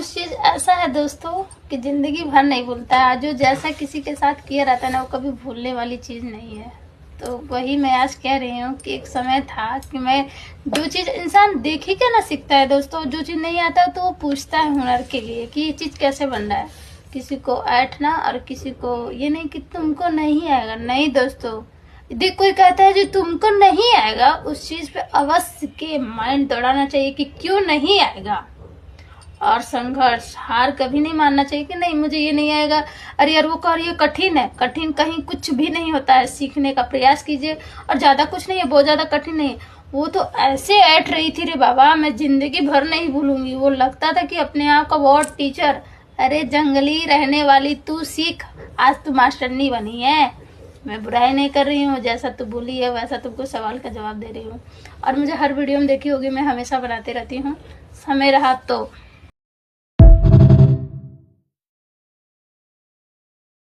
कुछ चीज़ ऐसा है दोस्तों कि ज़िंदगी भर नहीं भूलता है। जो जैसा किसी के साथ किया रहता है ना, वो कभी भूलने वाली चीज़ नहीं है। तो वही मैं आज कह रही हूँ कि एक समय था कि मैं जो चीज़ इंसान देख ही के ना सीखता है दोस्तों। जो चीज़ नहीं आता तो वो पूछता है हुनर के लिए कि ये चीज़ कैसे बन रहा है। किसी को ऐंठना और किसी को ये नहीं कि तुमको नहीं आएगा। नहीं दोस्तों, देख कोई कहता है जो तुमको नहीं आएगा, उस चीज़ पे अवश्य के माइंड दौड़ाना चाहिए कि क्यों नहीं आएगा। और संघर्ष, हार कभी नहीं मानना चाहिए कि नहीं मुझे ये नहीं आएगा, अरे यार वो कार्य कठिन है। कठिन कहीं कुछ भी नहीं होता है, सीखने का प्रयास कीजिए। और ज़्यादा कुछ नहीं है, बहुत ज़्यादा कठिन नहीं है। वो तो ऐसे ऐठ रही थी रे बाबा, मैं जिंदगी भर नहीं भूलूंगी। वो लगता था कि अपने आप का बहुत टीचर। अरे जंगली रहने वाली तू सीख, आज तू मास्टरनी बनी है। मैं बुराई नहीं कर रही हूँ, जैसा तू बोली है वैसा तुमको सवाल का जवाब दे रही हूँ। और मुझे हर वीडियो में देखी होगी, मैं हमेशा बनाती रहती हूँ, समय रहा तो।